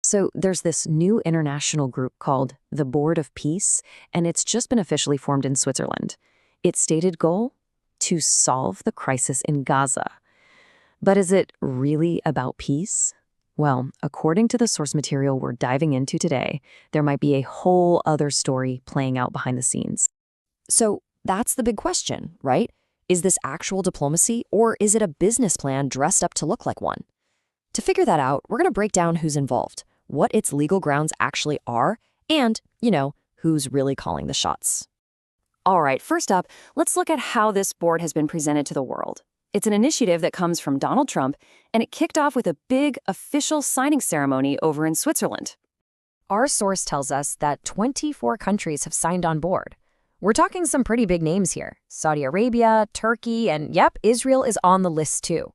So there's this new international group called the Board of Peace, and it's just been officially formed in Switzerland. Its stated goal? To solve the crisis in Gaza. But is it really about peace? Well, according to the source material we're diving into today, there might be a whole other story playing out behind the scenes. So that's the big question, right? Is this actual diplomacy, or is it a business plan dressed up to look like one? To figure that out, we're going to break down who's involved, what its legal grounds actually are, and, who's really calling the shots. All right, first up, let's look at how this board has been presented to the world. It's an initiative that comes from Donald Trump, and it kicked off with a big official signing ceremony over in Switzerland. Our source tells us that 24 countries have signed on board. We're talking some pretty big names here. Saudi Arabia, Turkey, and yep, Israel is on the list too.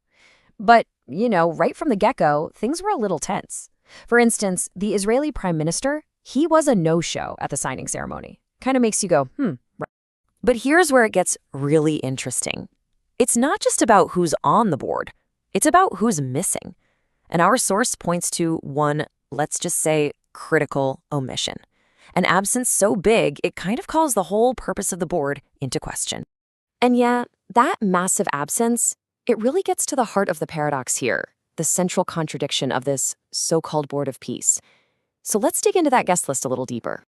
But, right from the get-go, things were a little tense. For instance, the Israeli prime minister, he was a no-show at the signing ceremony. Kind of makes you go, right. But here's where it gets really interesting. It's not just about who's on the board. It's about who's missing. And our source points to one, let's just say, critical omission. An absence so big, it kind of calls the whole purpose of the board into question. And yeah, that massive absence, it really gets to the heart of the paradox here, the central contradiction of this so-called Board of Peace. So let's dig into that guest list a little deeper.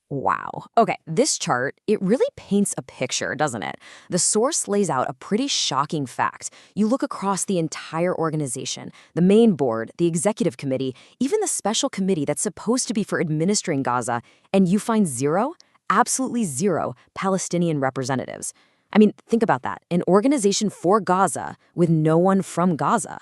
Wow. Okay, this chart, it really paints a picture, doesn't it? The source lays out a pretty shocking fact. You look across the entire organization, the main board, the executive committee, even the special committee that's supposed to be for administering Gaza, and you find zero, absolutely zero, Palestinian representatives. I mean, think about that. An organization for Gaza with no one from Gaza.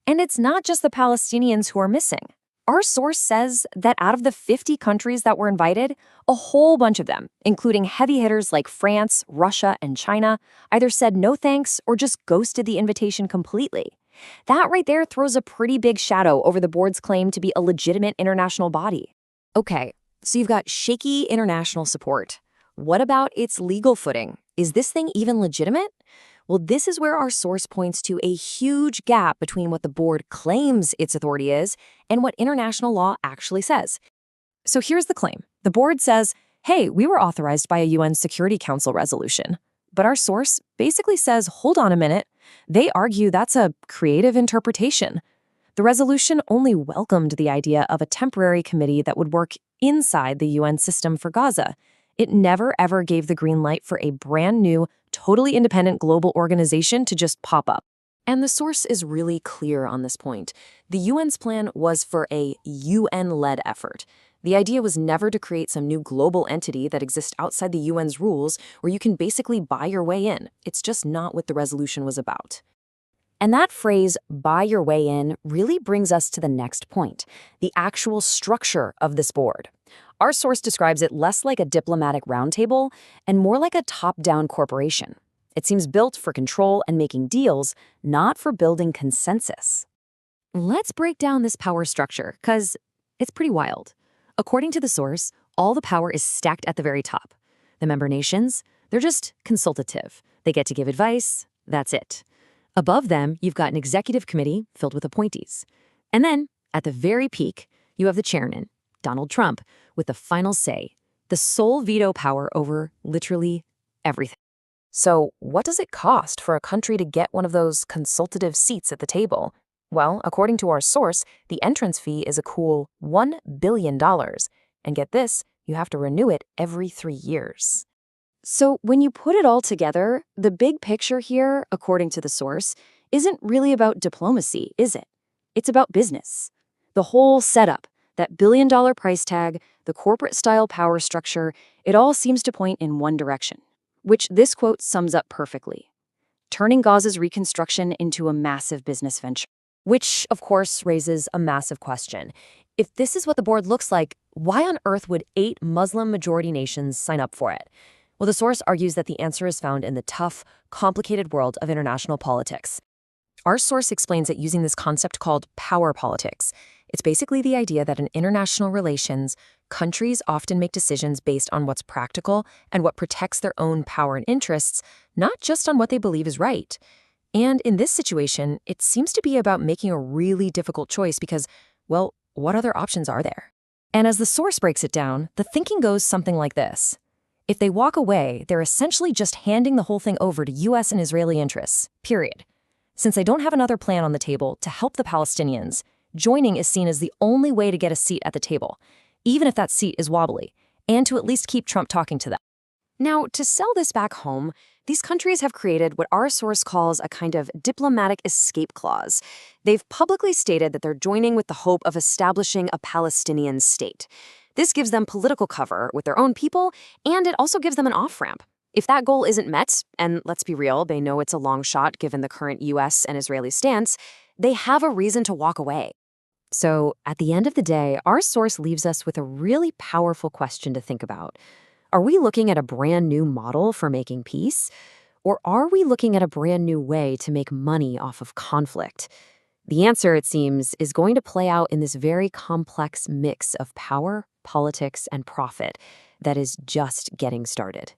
And it's not just the Palestinians who are missing. Our source says that out of the 50 countries that were invited, a whole bunch of them, including heavy hitters like France, Russia, and China, either said no thanks or just ghosted the invitation completely. That right there throws a pretty big shadow over the board's claim to be a legitimate international body. Okay, so you've got shaky international support. What about its legal footing? Is this thing even legitimate? Well, this is where our source points to a huge gap between what the board claims its authority is and what international law actually says. So here's the claim. The board says, hey, we were authorized by a UN Security Council resolution. But our source basically says, hold on a minute. They argue that's a creative interpretation. The resolution only welcomed the idea of a temporary committee that would work inside the UN system for Gaza. It never, ever gave the green light for a brand new, totally independent global organization to just pop up. And the source is really clear on this point. The UN's plan was for a UN-led effort. The idea was never to create some new global entity that exists outside the UN's rules where you can basically buy your way in. It's just not what the resolution was about. And that phrase, buy your way in, really brings us to the next point, the actual structure of this board. Our source describes it less like a diplomatic roundtable and more like a top-down corporation. It seems built for control and making deals, not for building consensus. Let's break down this power structure, because it's pretty wild. According to the source, all the power is stacked at the very top. The member nations, they're just consultative. They get to give advice, that's it. Above them, you've got an executive committee filled with appointees. And then, at the very peak, you have the chairman, Donald Trump, with the final say, the sole veto power over literally everything. So what does it cost for a country to get one of those consultative seats at the table? Well, according to our source, the entrance fee is a cool $1 billion. And get this, you have to renew it every 3 years. So when you put it all together, the big picture here, according to the source, isn't really about diplomacy, is it? It's about business. The whole setup, that billion-dollar price tag, the corporate-style power structure, it all seems to point in one direction, which this quote sums up perfectly. Turning Gaza's reconstruction into a massive business venture. Which, of course, raises a massive question. If this is what the board looks like, why on earth would 8 Muslim-majority nations sign up for it? Well, the source argues that the answer is found in the tough, complicated world of international politics. Our source explains it using this concept called power politics. It's basically the idea that in international relations, countries often make decisions based on what's practical and what protects their own power and interests, not just on what they believe is right. And in this situation, it seems to be about making a really difficult choice because, well, what other options are there? And as the source breaks it down, the thinking goes something like this. If they walk away, they're essentially just handing the whole thing over to US and Israeli interests, period. Since they don't have another plan on the table to help the Palestinians, joining is seen as the only way to get a seat at the table, even if that seat is wobbly, and to at least keep Trump talking to them. Now, to sell this back home, these countries have created what our source calls a kind of diplomatic escape clause. They've publicly stated that they're joining with the hope of establishing a Palestinian state. This gives them political cover with their own people, and it also gives them an off-ramp. If that goal isn't met, and let's be real, they know it's a long shot given the current US and Israeli stance, they have a reason to walk away. So, at the end of the day, our source leaves us with a really powerful question to think about. Are we looking at a brand new model for making peace? Or are we looking at a brand new way to make money off of conflict? The answer, it seems, is going to play out in this very complex mix of power, politics, and profit that is just getting started.